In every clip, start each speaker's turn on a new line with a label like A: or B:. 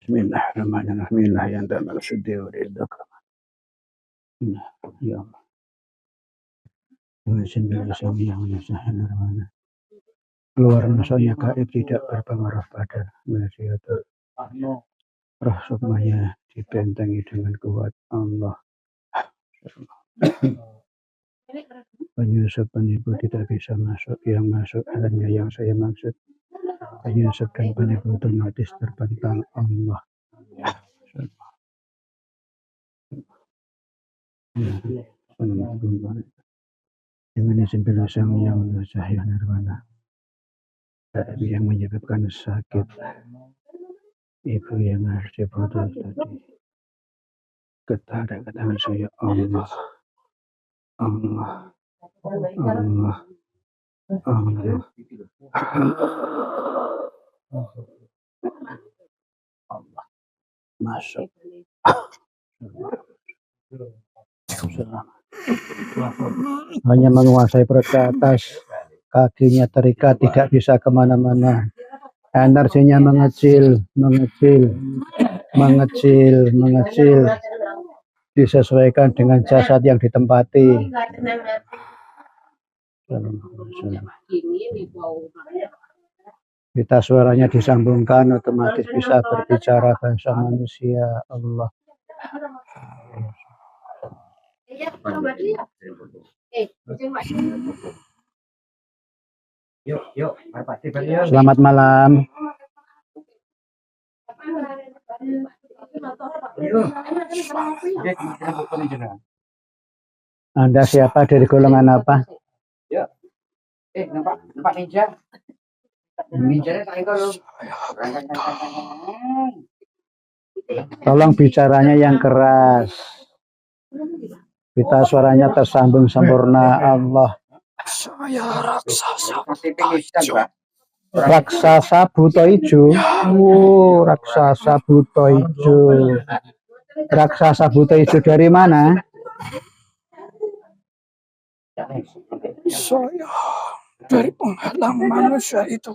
A: Bismillahirrahmanirrahim. La yang tak bersedia ridha. Ya Allah. Bismillahirrahmanirrahim. Keluar masuknya gaib tidak berpengaruh pada manusia. Roh sukmanya dibentengi dengan kuat Allah. Penyusup penipu tidak bisa masuk. Yang masuk hanya yang saya maksud. Penyusup dan penipu otomatis terbentang Allah. Dengan izin Sang Yang Cahaya Nirwana, yang menyebabkan sakit ibu yang harus diputus tadi, ketahan saya Allah, Allah, Allah, Allah, Allah, masuk. Hanya menguasai perut ke atas, kakinya terikat, tidak bisa kemana-mana. Energinya mengecil, disesuaikan dengan jasad yang ditempati. Kita suaranya disambungkan, otomatis bisa berbicara bahasa manusia. Allah. Selamat malam. Anda siapa, dari golongan apa?
B: Nampak meja.
A: Tolong bicaranya yang keras. Kita suaranya tersambung sempurna. Allah.
C: Saya
A: Raksasa buto ijo. Raksasa buto ijo. Raksasa buto ijo dari mana?
C: Saya dari penghalang manusia itu.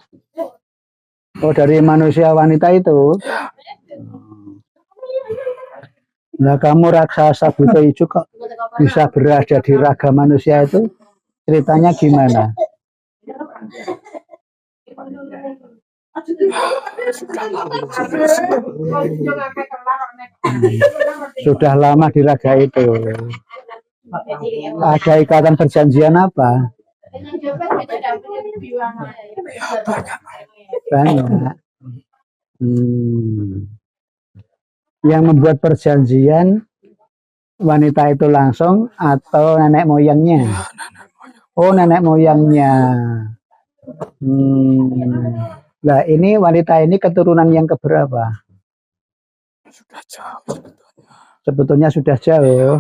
A: Oh, dari manusia wanita itu? Nah, kamu raksasa buto ijo kok bisa berada di raga manusia itu? Ceritanya gimana? Sudah lama di raga itu. Ada ikatan perjanjian apa? Banyak. Yang membuat perjanjian wanita itu langsung atau nenek moyangnya? Oh, nenek moyangnya. Nah, ini wanita ini keturunan yang keberapa?
C: Sudah jauh
A: sebetulnya sudah jauh.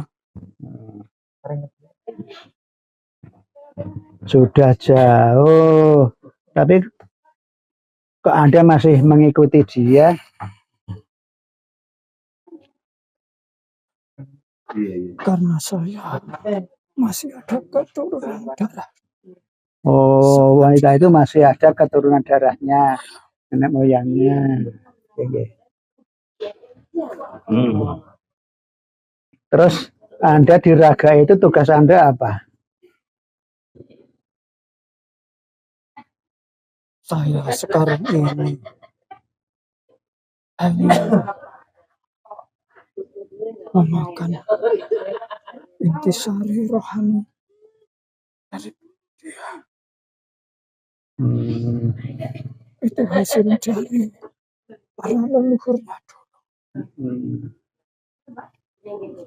A: Sudah jauh. Tapi kok Anda masih mengikuti dia?
C: karena saya masih ada keturunan darah.
A: Oh, wanita itu masih ada keturunan darahnya, nenek moyangnya. Terus Anda di raga itu tugas Anda apa?
C: Saya sekarang ini hanya memakan intisari rohani dari dia. Itu hasil dari para leluhurnya dulu.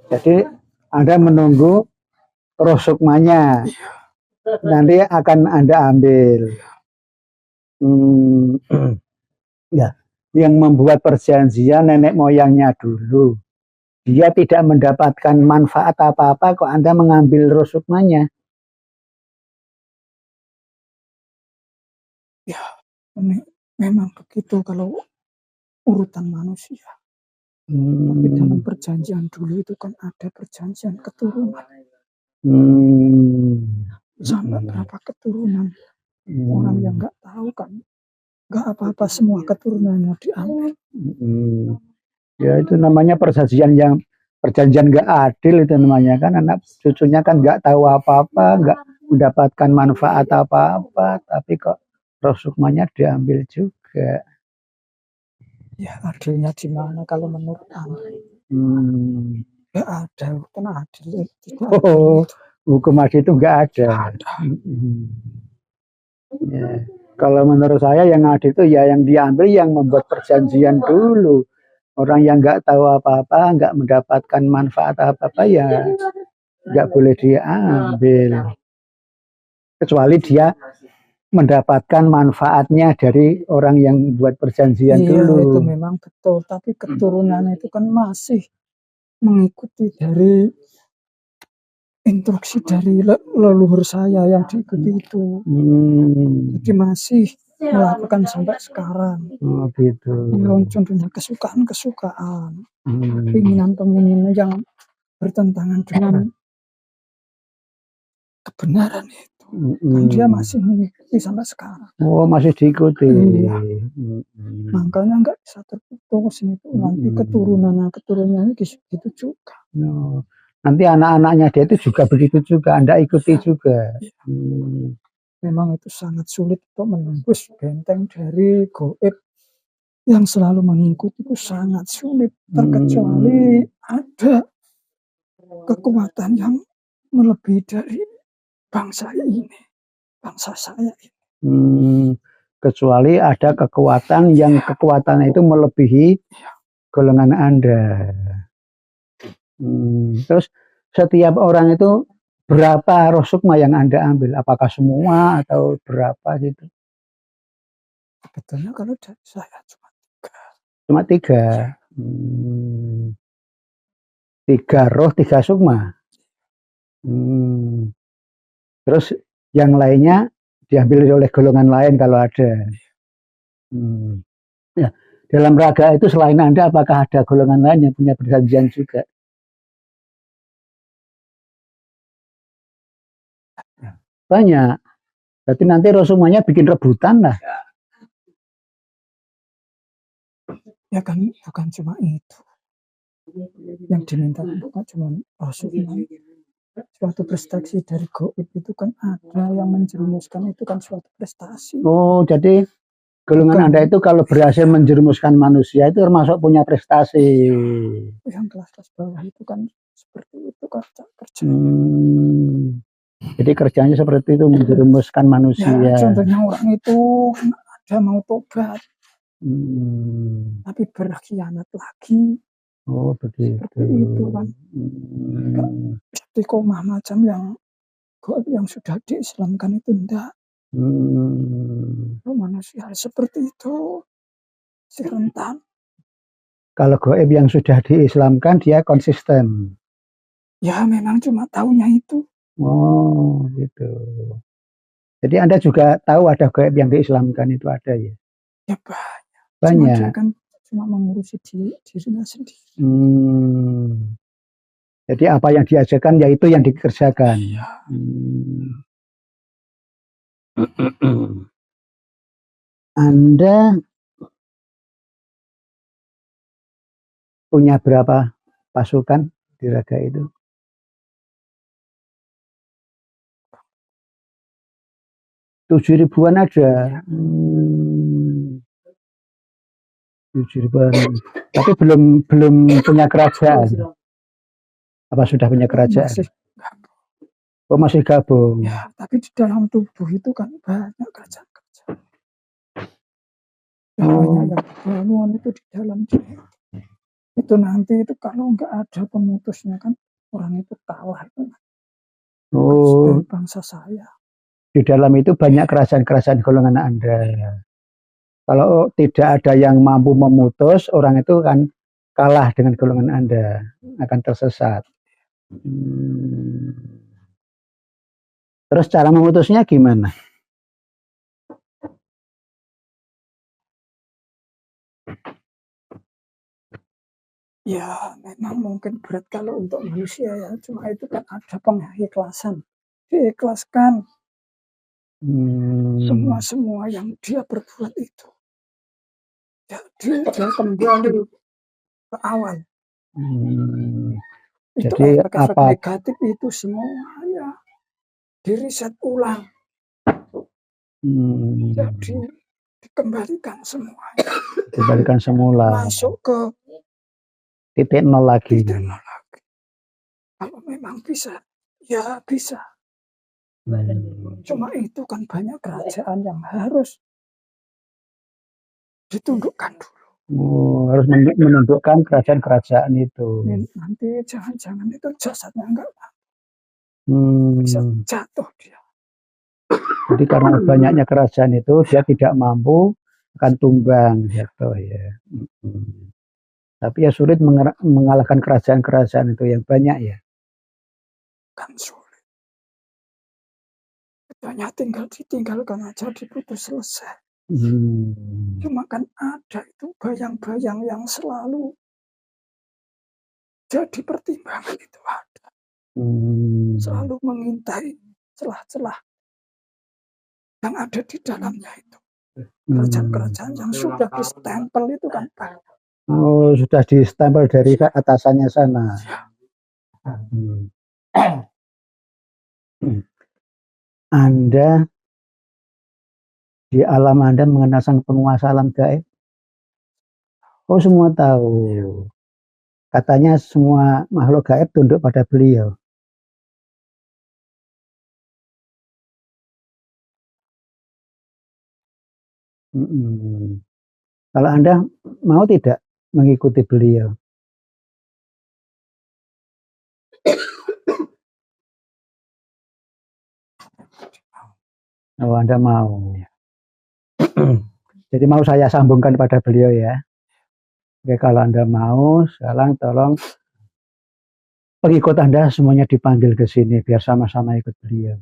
A: Jadi Anda menunggu roh sukmanya, nanti akan Anda ambil. Ya, yang membuat perjanjian nenek moyangnya dulu. Dia tidak mendapatkan manfaat apa-apa kok Anda mengambil roh sukmanya.
C: Ya, ini memang begitu kalau urutan manusia. Tapi dalam perjanjian dulu itu kan ada perjanjian keturunan. Sampai berapa keturunan? Orang yang nggak tahu kan, nggak apa-apa semua keturunannya diambil.
A: Ya itu namanya perjanjian nggak adil itu namanya kan, anak cucunya kan nggak tahu apa-apa, nggak mendapatkan manfaat apa-apa, tapi kok roh sukmanya diambil juga.
C: Ya adilnya di mana kalau menurut Anda? Nggak ada hukum adil.
A: Hukum adil itu nggak ada. Ya. Kalau menurut saya yang adil itu ya yang diambil yang membuat perjanjian dulu. Orang yang nggak tahu apa-apa, nggak mendapatkan manfaat apa-apa ya nggak boleh diambil. Kecuali dia mendapatkan manfaatnya dari orang yang buat perjanjian dulu.
C: Itu memang betul, tapi keturunan itu kan masih mengikuti dari instruksi dari leluhur saya yang diikuti itu. Jadi masih melakukan sampai sekarang.
A: Oh gitu.
C: Contohnya kesukaan-kesukaan, penginan-penginan yang bertentangan dengan kebenaran itu. Dan dia masih mengikuti sampai sekarang.
A: Oh masih diikuti.
C: Makanya nggak bisa terputus itu. Nanti keturunannya gitu juga.
A: Nanti anak-anaknya dia itu juga begitu juga, Anda ikuti juga.
C: Memang itu sangat sulit untuk menembus benteng dari goib yang selalu mengikuti, itu sangat sulit, terkecuali ada kekuatan yang melebihi dari bangsa ini, bangsa saya ini.
A: Kecuali ada kekuatan yang kekuatannya itu melebihi golongan Anda. Terus setiap orang itu berapa roh sukma yang Anda ambil? Apakah semua atau berapa gitu?
C: Sebetulnya kalau dari saya cuma 3.
A: Cuma 3. 3 roh, 3 sukma. Terus yang lainnya diambil oleh golongan lain kalau ada. Ya, dalam raga itu selain Anda, apakah ada golongan lain yang punya perjanjian juga? Banyak. Berarti nanti Rasulullah bikin rebutan lah.
C: Ya kan bukan cuma itu. Yang diminta bukan cuma Rasulullah. Suatu prestasi dari goib itu kan ada yang menjerumuskan, itu kan suatu prestasi.
A: Oh, jadi golongan Anda itu kalau berhasil menjerumuskan manusia itu termasuk punya prestasi.
C: Yang kelas-kelas bawah itu kan seperti itu kerja.
A: Jadi kerjanya seperti itu, menjerumuskan manusia.
C: Ya, contohnya orang itu ada mau tobat, tapi berkhianat lagi.
A: Oh begitu.
C: Seperti itu kan. Istiqomah macam yang sudah diislamkan itu enggak. Manusia seperti itu si rentan. Kalau goib yang sudah diislamkan dia konsisten. Ya memang cuma tahunya itu.
A: Oh gitu. Jadi Anda juga tahu ada goib yang diislamkan itu ada ya? Ya banyak. Banyak. Cuma dia kan cuma mengurusi dirinya sendiri. Jadi apa yang diajarkan ya itu yang dikerjakan. Iya. Anda punya berapa pasukan di raga itu? 7.000-an ada. 7.000-an. Tapi belum punya kerajaan. Apa sudah punya kerajaan? Masih gabung. Ya, tapi di dalam tubuh itu kan banyak kerajaan-kerajaan. Banyak yang itu di dalam tubuh. Itu nanti itu kalau nggak ada pemutusnya kan orang itu kalah itu. Oh, bangsa saya. Di dalam itu banyak kerajaan-kerajaan golongan Anda. Kalau tidak ada yang mampu memutus, orang itu kan kalah dengan golongan Anda, akan tersesat. Terus cara memutusnya gimana? Ya memang mungkin berat kalau untuk manusia ya, cuma itu kan ada pengikhlasan, diikhlaskan.
C: Semua yang dia perbuat itu, dia kembali ke awal. Itu efek-efek negatif itu semuanya diriset ulang. Jadi dikembalikan semuanya.
A: Dikembalikan semula.
C: Masuk ke
A: titik nol lagi.
C: Kalau memang bisa, ya bisa. Cuma itu kan banyak kerajaan yang harus ditundukkan dulu.
A: Harus menundukkan kerajaan-kerajaan itu.
C: Nanti jangan-jangan itu jasadnya enggak bisa jatuh dia.
A: Jadi karena banyaknya kerajaan itu dia tidak mampu, akan tumbang jatuh ya. Tapi ya sulit mengalahkan kerajaan-kerajaan itu yang banyak ya.
C: Kan sulit. Hanya tinggal ditinggalkan aja, diputus selesai. Cuma kan ada itu bayang-bayang yang selalu jadi pertimbangan itu ada. Selalu mengintai celah-celah yang ada di dalamnya itu. Kerajaan-kerajaan yang sudah distempel itu kan Pak.
A: Oh, sudah distempel dari atasannya sana.
C: Ya.
A: Anda di alam Anda mengenal sang penguasa alam gaib? Oh, semua tahu. Katanya semua makhluk gaib tunduk pada beliau. Kalau Anda mau tidak mengikuti beliau? Oh, Anda mau. Jadi mau saya sambungkan pada beliau ya. Oke, kalau Anda mau, sekarang tolong pengikut Anda semuanya dipanggil ke sini biar sama-sama ikut beliau.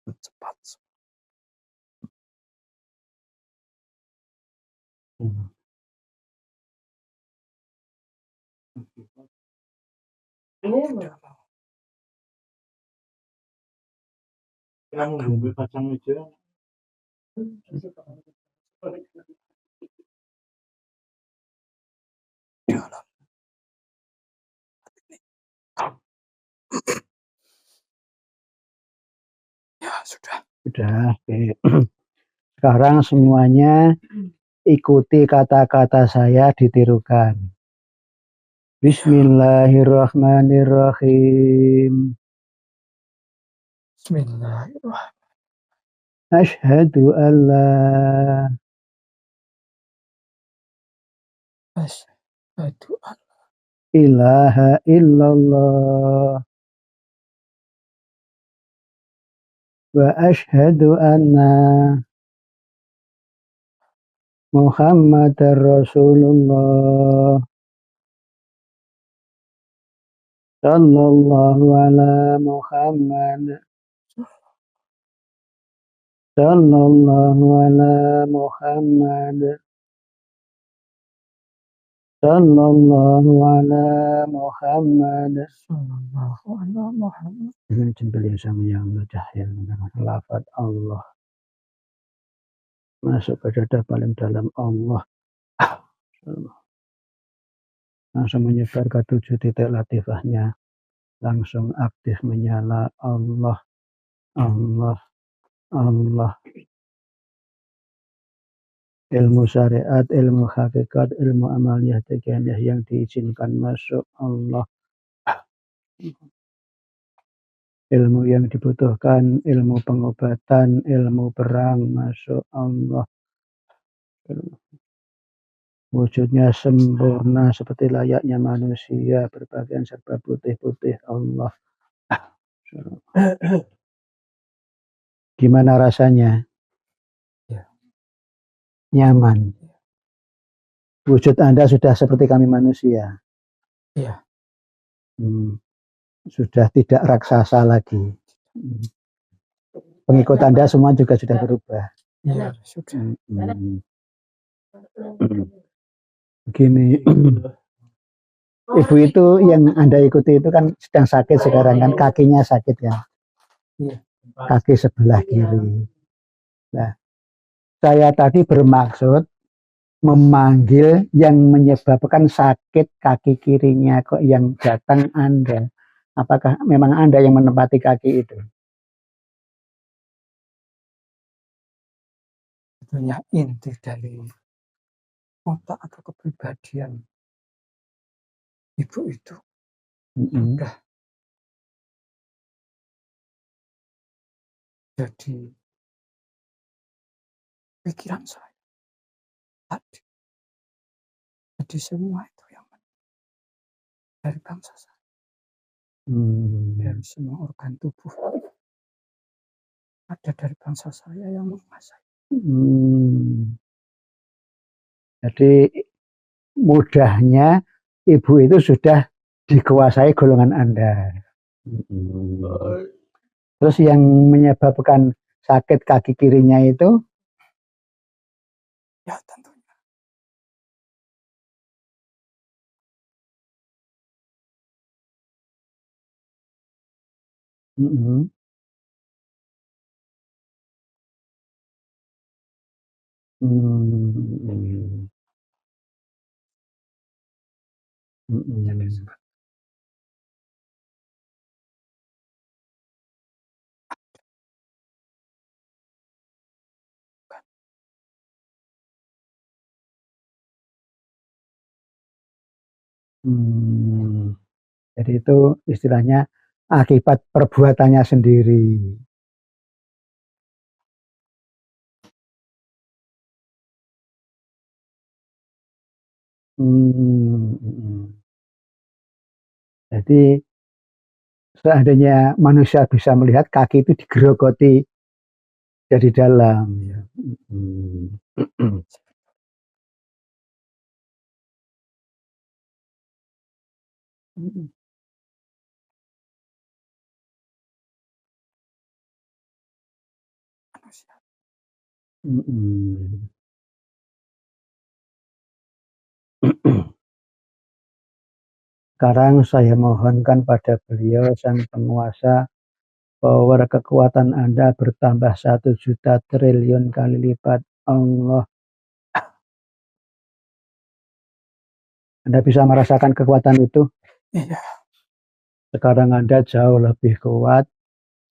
C: Cepat.
B: Nunggu kacang hijau.
C: Ya sudah.
A: Sudah. Oke. Sekarang semuanya ikuti kata-kata saya, ditirukan. Bismillahirrahmanirrahim.
C: Bismillahirrahmanirrahim.
A: Asyhadu alla ilaha illallah wa asyhadu anna Muhammadar Rasulullah sallallahu ala Muhammad sallallahu ala Muhammad sallallahu ala Muhammad
C: Sallallahu ala Muhammad.
A: dengan jempol yang sama yang cahaya dengan lafaz Allah masuk ke dada paling dalam Allah. Langsung menyebar ke 7 titik latifahnya, langsung aktif menyala. Allah, Allah, Allah. Ilmu syariat, ilmu hakikat, ilmu amaliyah tiganiyah yang diizinkan masuk. Allah. Ilmu yang dibutuhkan, ilmu pengobatan, ilmu perang masuk. Allah. Wujudnya sempurna seperti layaknya manusia, berpakaian serba putih-putih. Allah. Gimana rasanya?
C: Ya.
A: Nyaman. Wujud Anda sudah seperti kami manusia.
C: Ya.
A: Sudah tidak raksasa lagi. Pengikut Anda semua juga sudah berubah.
C: Ya, sudah.
A: Begini, ibu itu yang Anda ikuti itu kan sedang sakit sekarang kan, kakinya sakit ya, kaki sebelah kiri. Nah, saya tadi bermaksud memanggil yang menyebabkan sakit kaki kirinya kok yang datang Anda. Apakah memang Anda yang menempati kaki itu?
C: Sebetulnya inti dari otak atau kepribadian ibu itu sudah jadi pikiran saya tadi. Jadi semua itu yang dari bangsa saya. Dari semua organ tubuh ada dari bangsa saya yang menguasai.
A: Jadi mudahnya ibu itu sudah dikuasai golongan Anda. Terus yang menyebabkan sakit kaki kirinya itu?
C: Ya tentunya.
A: Jadi itu istilahnya akibat perbuatannya sendiri. Jadi seandainya manusia bisa melihat kaki itu digerogoti dari dalam. Sekarang saya mohonkan pada beliau sang penguasa, power kekuatan Anda bertambah 1 juta triliun kali lipat. Allah. Anda bisa merasakan kekuatan itu?
C: Iya.
A: Sekarang Anda jauh lebih kuat,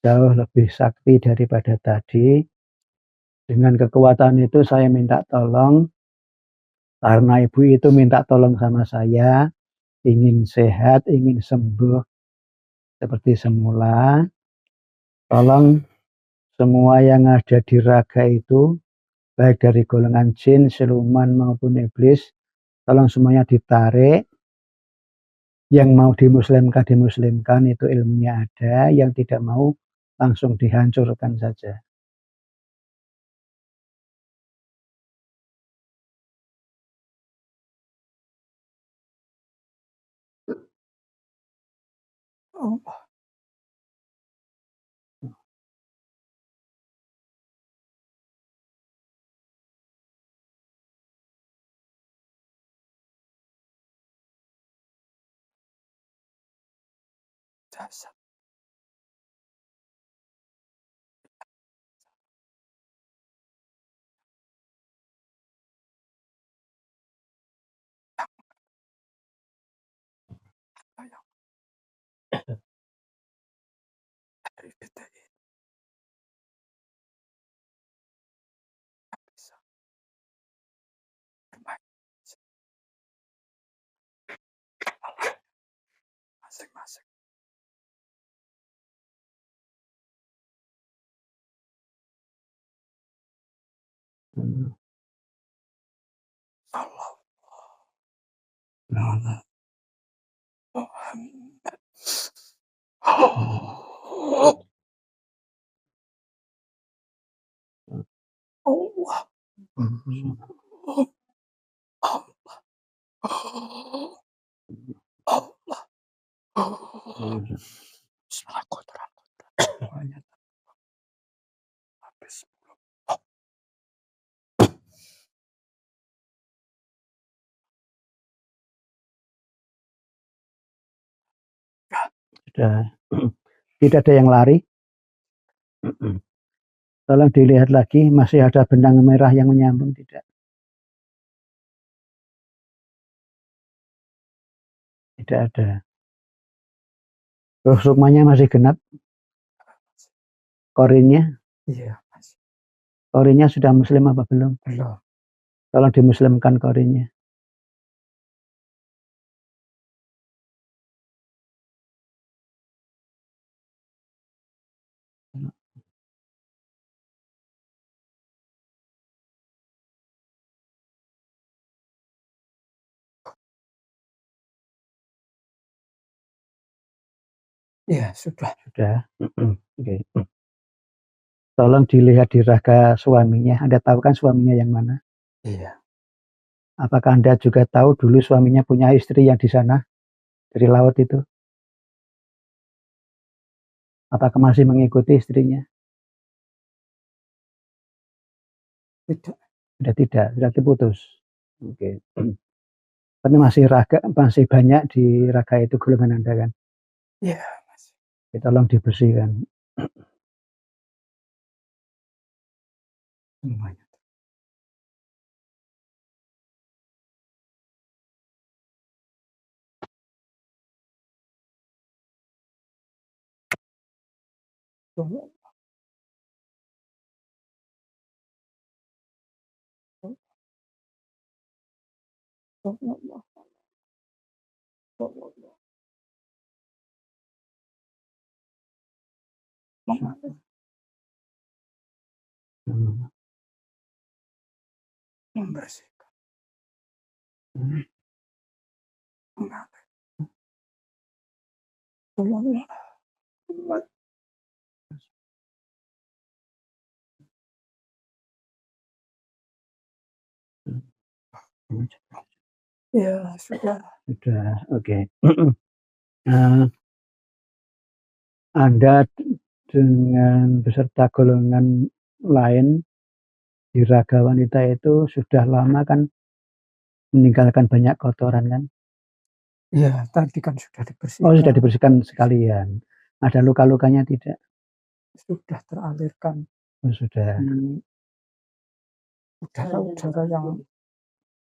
A: jauh lebih sakti daripada tadi. Dengan kekuatan itu saya minta tolong, karena ibu itu minta tolong sama saya, ingin sehat, ingin sembuh seperti semula. Tolong semua yang ada di raga itu, baik dari golongan jin, siluman maupun iblis, tolong semuanya ditarik. Yang mau dimuslimkan itu ilmunya ada, yang tidak mau langsung dihancurkan saja.
C: Allah. Dasar. Dari kita ini bisa bermain masing-masing. Allah. Allah. Muhammad. Allah. Allah. Allah. Bismillahirrahmanirrahim. Semuanya habis. sudah. Tidak ada yang lari. Tolong dilihat lagi, masih ada benang merah yang menyambung tidak? Tidak ada. Terus rukmanya masih genap? Korinnya?
A: Iya, Mas.
C: Korinnya sudah muslim apa belum?
A: Belum.
C: Tolong dimuslimkan korinnya.
A: Iya, sudah.
C: Sudah. Oke. Tolong dilihat di raga suaminya. Anda tahu kan suaminya yang mana?
A: Iya.
C: Apakah Anda juga tahu dulu suaminya punya istri yang di sana? Dari laut itu? Apakah masih mengikuti istrinya?
A: Tidak.
C: Sudah tidak, berarti putus. Oke. Tapi masih banyak di raga itu golongan Anda kan?
A: Iya, Mas.
C: Oke, tolong dibersihkan.
A: Semuanya. Tolong. Tolong. Tolong. Mengalir. Membersihkan. Mengalir. Tolong. Ya, sudah.
C: Sudah, oke. Anda dengan beserta golongan lain di raga wanita itu sudah lama kan meninggalkan banyak kotoran kan?
A: Ya, tadi kan sudah
C: Oh,
A: dibersihkan.
C: sudah dibersihkan sekalian. Ada luka-lukanya tidak?
A: Sudah teralirkan
C: Oh, sudah.
A: di udara-udara yang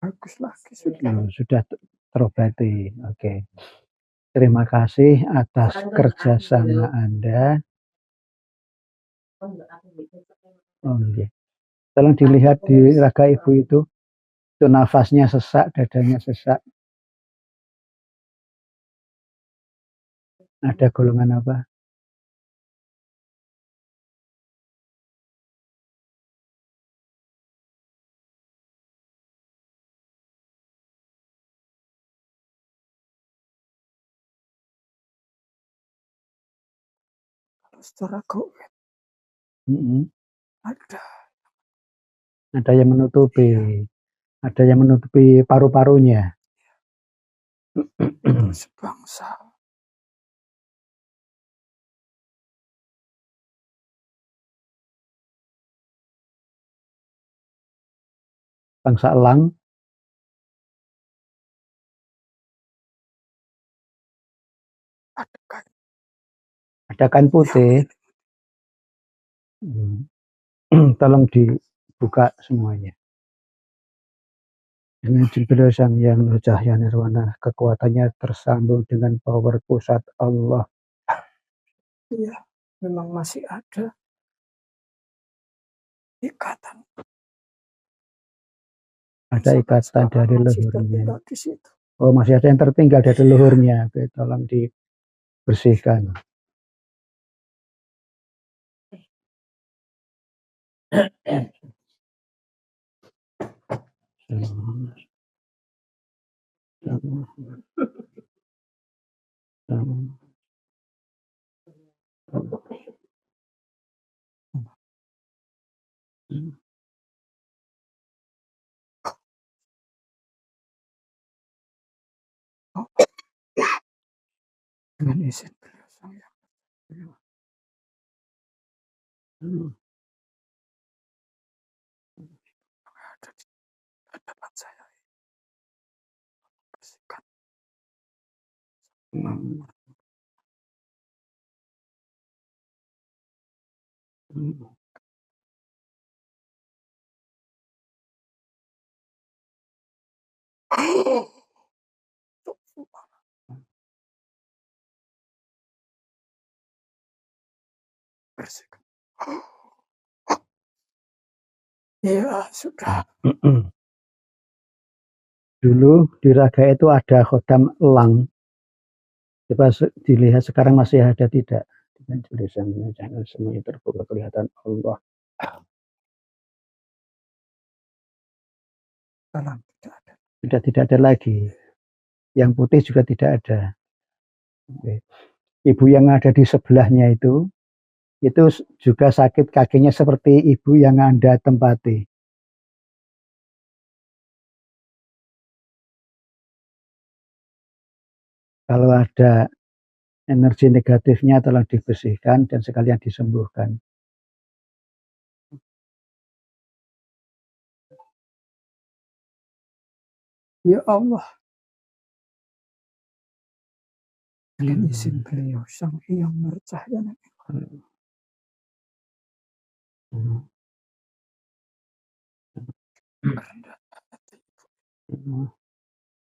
A: bagus lagi sudah.
C: Sudah terobati. Oke. Terima kasih atas kerjasama Anda. Oh, iya. Tolong dilihat di raga ibu itu nafasnya sesak, dadanya sesak. Ada golongan apa?
A: Kalau secara goib ada.
C: Ada yang menutupi, ada yang menutupi paru-parunya.
A: Sebangsa.
C: Bangsa elang.
A: Ada kan.
C: Ada kain putih. Tolong dibuka semuanya. Dengan jembelasan yang nur cahaya nirwana, kekuatannya tersambung dengan power pusat Allah.
A: Iya, memang masih ada ikatan.
C: Ada ikatan dari
A: Masih
C: leluhurnya.
A: tertinggal di situ.
C: Oh, masih ada yang tertinggal dari leluhurnya. Oke, tolong dibersihkan.
A: Oh, dengan izin beliau sang yang ada di hadapan saya. Bersihkan.
C: Bersihkan. Ya, sudah.
A: Dulu di Raga itu ada khodam elang. Coba dilihat sekarang masih ada tidak? Dengan tulisannya jangan semuanya terbuka kelihatan Allah.
C: Sekarang tidak ada.
A: Sudah tidak ada lagi. Yang putih juga tidak ada. Ibu yang ada di sebelahnya itu juga sakit kakinya seperti ibu yang Anda tempati. Kalau ada energi negatifnya tolong dibersihkan dan sekalian disembuhkan.
C: Ya Allah. Dengan izin beliau sang Hyang Marcahya.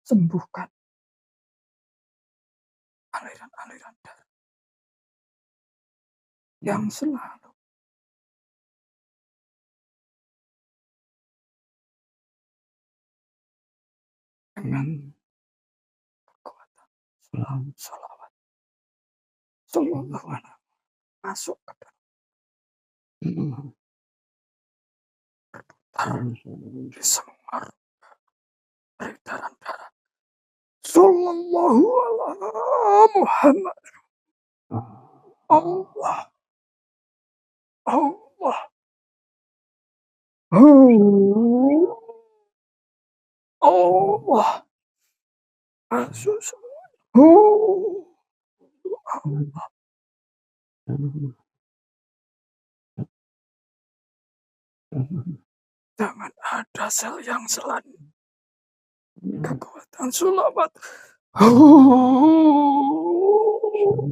C: Sembuhkan aliran-aliran darah yang selalu dengan kekuatan salawat sallallahu alaihi masuk ke dalam di semua peredaran darah. Sallallahu alaihi Muhammad. Allah. Allah. Allah. Asus. Allah. Jangan ada sel yang selain kekuatan sulawat.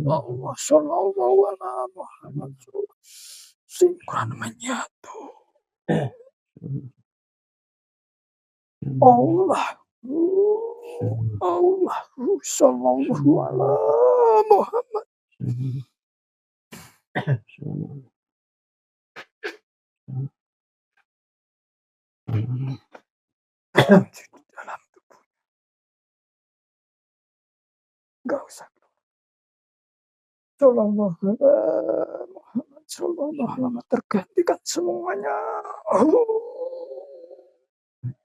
C: Allah sallallahu alaihi Muhammad. Sinkron menyatu. Allah. Allah sallallahu alaihi Muhammad. Dalam tubuh. Gak usah. Sallallahu alaihi Muhammad. Sallallahu alaihi tergantikan semuanya.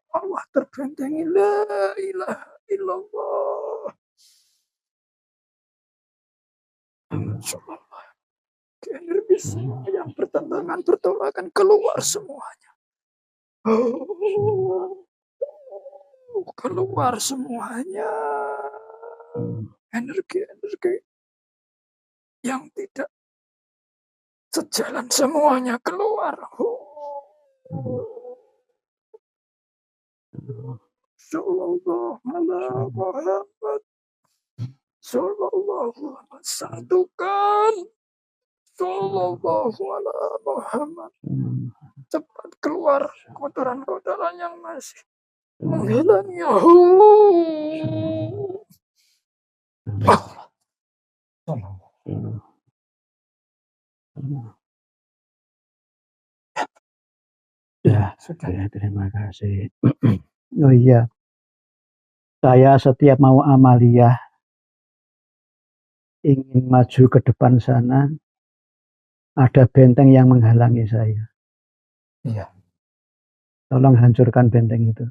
C: Allah terbentengi. La ilaha illallah. Sallallahu energi semua yang bertentangan bertolakan keluar semuanya. Keluar semuanya. Energi-energi yang tidak sejalan semuanya keluar. Sallallahu alaihi Muhammad. Sallallahu alaihi satukan. Sallallahu alaihi Muhammad. Cepat keluar kotoran-kotoran yang masih menghilangi.
A: Sudah, terima kasih. Oh iya, saya setiap mau amaliyah ingin maju ke depan sana, ada benteng yang menghalangi saya.
C: Iya.
A: Tolong hancurkan benteng itu.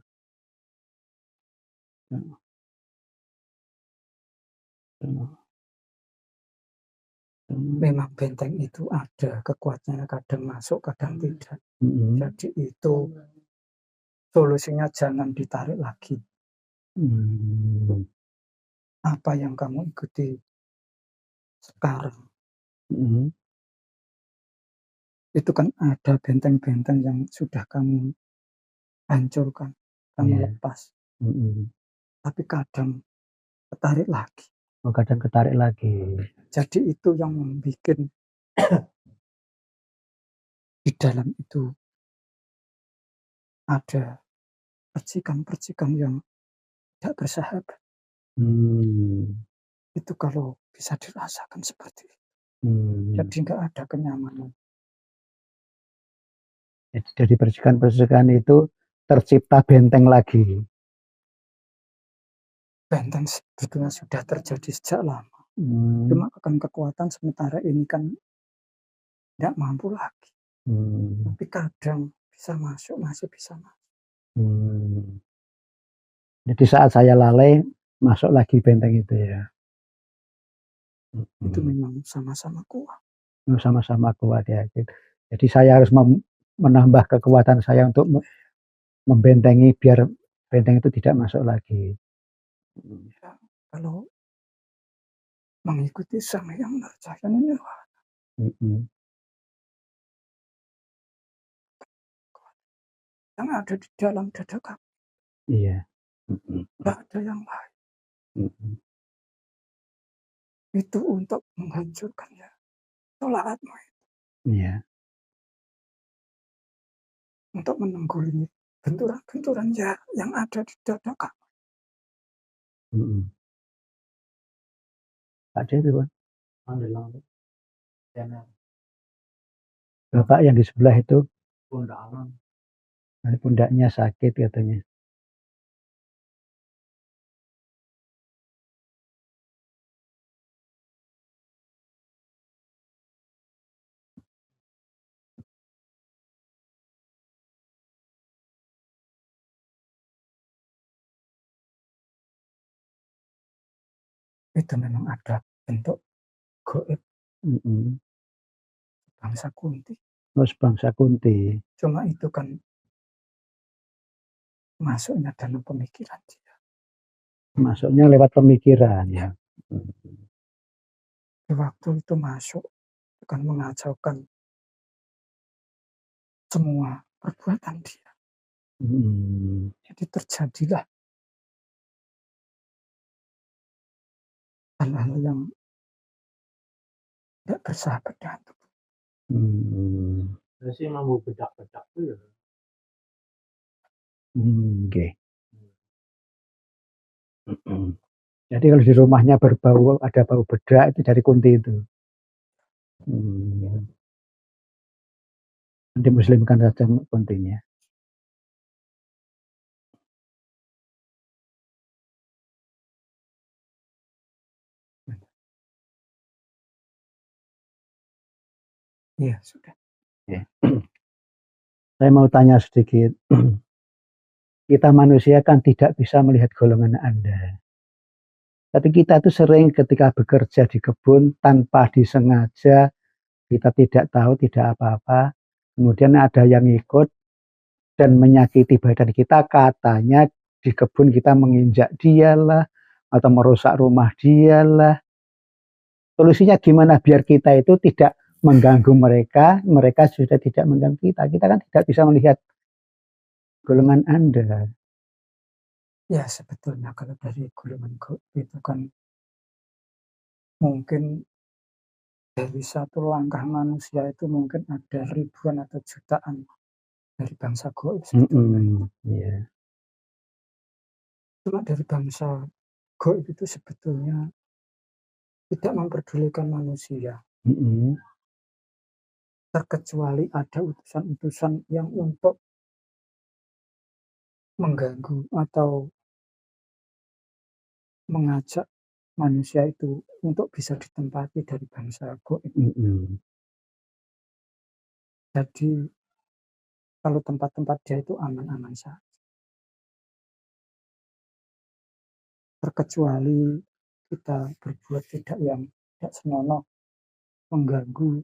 C: Memang benteng itu ada kekuatannya, kadang masuk, kadang tidak. Jadi itu solusinya jangan ditarik lagi. Apa yang kamu ikuti sekarang itu kan ada benteng-benteng yang sudah kamu hancurkan, kamu lepas. Tapi kadang ketarik lagi.
A: Oh, kadang ketarik lagi.
C: Jadi itu yang membuat di dalam itu ada percikan-percikan yang tidak bersahabat. Itu kalau bisa dirasakan seperti itu. Jadi nggak ada kenyamanan.
A: Jadi dari percikan-percikan itu tercipta benteng lagi.
C: Benteng sebetulnya sudah terjadi sejak lama. Cuma akan kekuatan sementara ini kan tidak mampu lagi. Tapi kadang bisa masuk, masih bisa masuk.
A: Jadi saat saya lalai, masuk lagi benteng itu ya.
C: Itu memang sama-sama kuat.
A: Sama-sama kuat ya. Jadi saya harus menambah kekuatan saya untuk membentengi biar benteng itu tidak masuk lagi.
C: Ya, kalau mengikuti sang yang ngerjakan ini, yang ada di dalam dada kamu.
A: Iya.
C: Tidak ada yang lain. Itu untuk menghancurkan ya tolaatmu.
A: Iya.
C: Untuk menengguli benturan-benturan ya yang ada di dada kamu.
A: Pak Dewi, Bapak yang di sebelah itu pundaknya sakit katanya.
C: Itu memang ada bentuk goib bangsa Kunti.
A: Terus bangsa Kunti.
C: Cuma itu kan masuknya dalam pemikiran dia.
A: Masuknya lewat pemikiran ya.
C: Di waktu itu masuk akan mengacaukan semua perbuatan dia. Jadi terjadilah hal-hal yang tidak bersahabat dengan tubuh.
B: Saya mau bedak-bedak tuh ya.
A: Oke. Jadi kalau di rumahnya berbau, ada bau bedak itu dari Kunti itu. Dimuslimkan saja Kuntinya.
C: Iya, sudah.
A: Ya. Saya mau tanya sedikit. Kita manusia kan tidak bisa melihat golongan Anda. Tapi kita itu sering ketika bekerja di kebun tanpa disengaja, kita tidak tahu, tidak apa-apa. Kemudian ada yang ikut dan menyakiti badan kita, katanya di kebun kita menginjak dialah atau merusak rumah dialah. Solusinya gimana biar kita itu tidak mengganggu mereka, mereka sudah tidak mengganggu kita. Kita kan tidak bisa melihat golongan Anda.
C: Ya sebetulnya kalau dari golongan itu kan mungkin dari satu langkah manusia itu mungkin ada ribuan atau jutaan dari bangsa goib sebetulnya.
A: Yeah.
C: Cuma dari bangsa goib itu sebetulnya tidak memperdulikan manusia. Terkecuali ada utusan-utusan yang untuk mengganggu atau mengajak manusia itu untuk bisa ditempati dari bangsa goib. Jadi kalau tempat-tempat dia itu aman-aman saja. Terkecuali kita berbuat tidak senonoh, mengganggu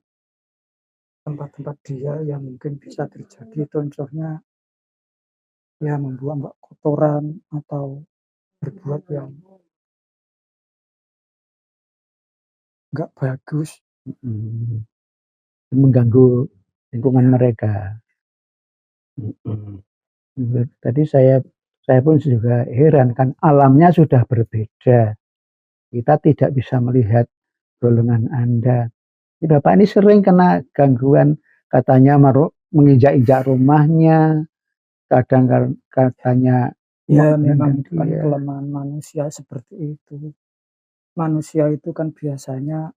C: tempat-tempat dia yang mungkin bisa terjadi. Contohnya ya membuang kotoran atau berbuat yang nggak bagus,
A: mengganggu lingkungan mereka. Tadi saya pun juga heran, kan alamnya sudah berbeda. Kita tidak bisa melihat golongan Anda. Bapak ini sering kena gangguan
C: katanya menginjak-injak rumahnya, kadang katanya
A: ya memang itu kan kelemahan manusia seperti itu. Manusia itu kan biasanya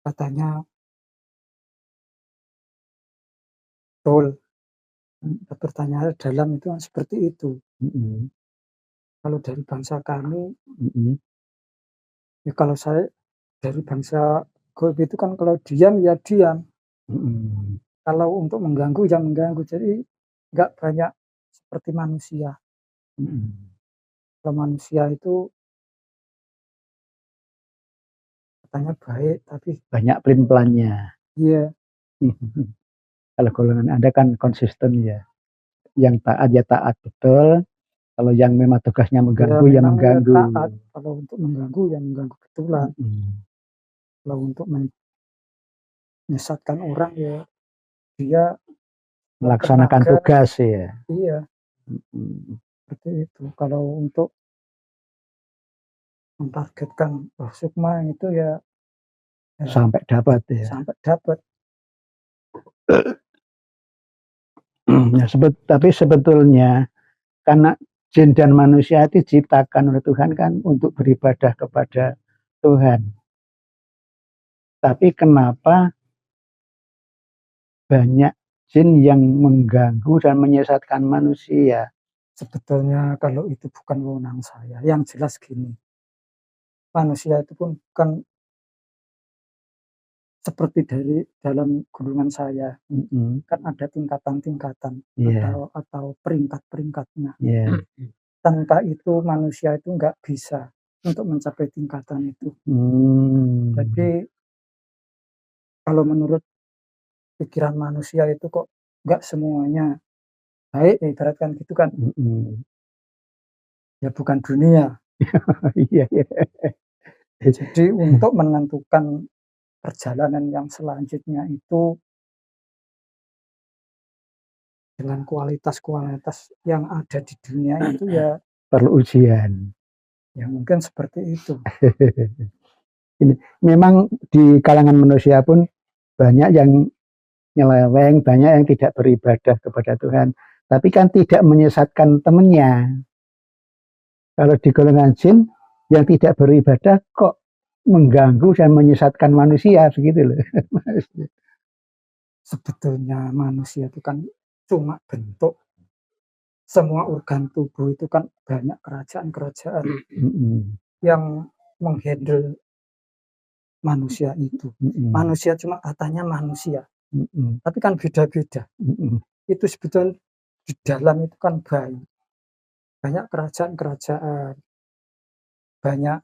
A: katanya betul. Pertanyaan dalam itu kan seperti itu. Kalau dari bangsa kami, ya kalau saya dari bangsa Goib itu kan kalau diam ya diam. Kalau untuk mengganggu ya mengganggu. Jadi nggak banyak seperti manusia. Kalau manusia itu katanya baik, tapi
C: banyak pelin-pelannya.
A: Iya.
C: Kalau golongan Anda kan konsisten ya. Yang taat ya taat betul. Kalau yang memang tugasnya mengganggu ya mengganggu.
A: Ya taat. Kalau untuk mengganggu ya mengganggu betulan. Kalau untuk menyesatkan orang ya dia
C: melaksanakan tugas ya.
A: Iya. Seperti itu. Kalau untuk mentargetkan sukma itu ya
C: sampai dapat ya.
A: Sampai dapat.
C: Ya, tapi sebetulnya karena jin dan manusia itu diciptakan oleh Tuhan kan untuk beribadah kepada Tuhan. Tapi kenapa banyak jin yang mengganggu dan menyesatkan manusia?
A: Sebetulnya kalau itu bukan wewenang saya. Yang jelas gini, manusia itu pun bukan seperti dari dalam golongan saya. Kan ada tingkatan-tingkatan atau peringkat-peringkatnya. Tanpa itu manusia itu nggak bisa untuk mencapai tingkatan itu. Jadi kalau menurut pikiran manusia itu kok nggak semuanya baik, ibaratkan gitu kan. Ya bukan dunia. Jadi untuk menentukan perjalanan yang selanjutnya itu dengan kualitas-kualitas yang ada di dunia itu ya
C: perlu ujian.
A: Ya mungkin seperti itu.
C: Ini memang di kalangan manusia pun banyak yang nyeleweng, banyak yang tidak beribadah kepada Tuhan, tapi kan tidak menyesatkan temannya. Kalau di golongan jin yang tidak beribadah kok mengganggu dan menyesatkan manusia begitu loh.
A: Sebetulnya manusia itu kan cuma bentuk. Semua organ tubuh itu kan banyak kerajaan-kerajaan yang menghandle manusia itu. Manusia cuma katanya manusia. Tapi kan beda-beda. Itu sebetulnya di dalam itu kan banyak kerajaan-kerajaan, banyak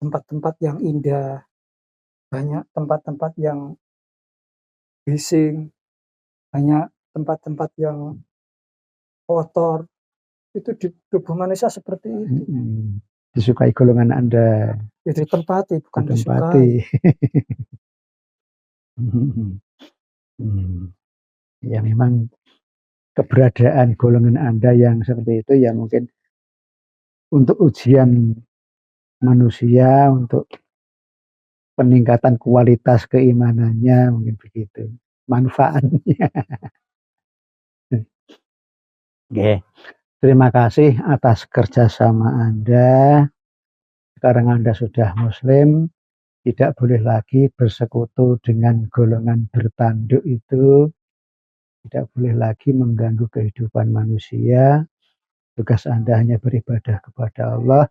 A: tempat-tempat yang indah, banyak tempat-tempat yang bising, banyak tempat-tempat yang kotor. Itu di tubuh manusia seperti itu.
C: Disukai golongan Anda.
A: Ya ditempati, bukan disukai.
C: Ya memang keberadaan golongan Anda yang seperti itu ya mungkin untuk ujian manusia, untuk peningkatan kualitas keimanannya, mungkin begitu manfaatnya. Oke, terima kasih atas kerjasama Anda. Sekarang Anda sudah Muslim, tidak boleh lagi bersekutu dengan golongan bertanduk itu, tidak boleh lagi mengganggu kehidupan manusia. Tugas Anda hanya beribadah kepada Allah,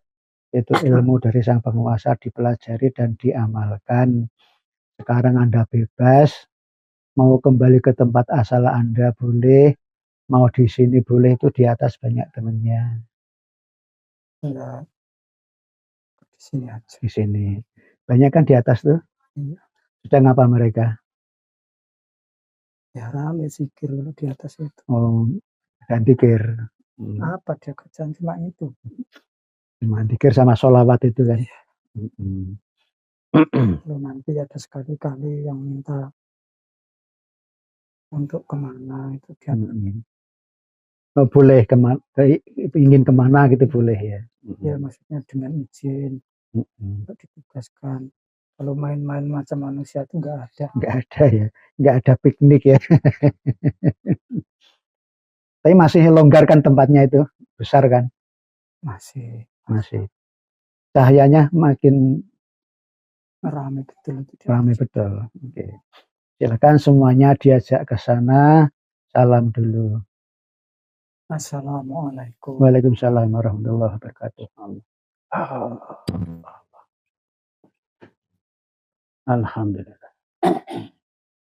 C: yaitu ilmu dari Sang Penguasa dipelajari dan diamalkan. Sekarang Anda bebas, mau kembali ke tempat asal Anda boleh, mau di sini boleh, itu di atas banyak temannya.
A: Ya, di sini aja.
C: Di sini. Banyak kan di atas tuh?
A: Iya.
C: Sedang apa mereka?
A: Ya rame zikir di atas itu.
C: Oh, dan zikir.
A: Apa dia kerjaan cuma itu?
C: Cuma zikir sama sholawat itu kan?
A: Iya. Kalau nanti ada sekali-kali yang minta untuk kemana itu dia
C: oh, boleh ingin kemana gitu boleh ya?
A: Ya maksudnya dengan izin untuk ditugaskan
C: Kalau main-main macam manusia itu nggak ada.
A: Nggak ada ya, nggak ada piknik ya. Tapi masih longgar kan tempatnya itu, besar kan?
C: Masih
A: Cahayanya makin
C: ramai betul itu.
A: ramai betul. Oke. Silakan semuanya diajak ke sana. Salam dulu.
C: Assalamualaikum.
A: Waalaikumsalam warahmatullahi wabarakatuh. Alhamdulillah.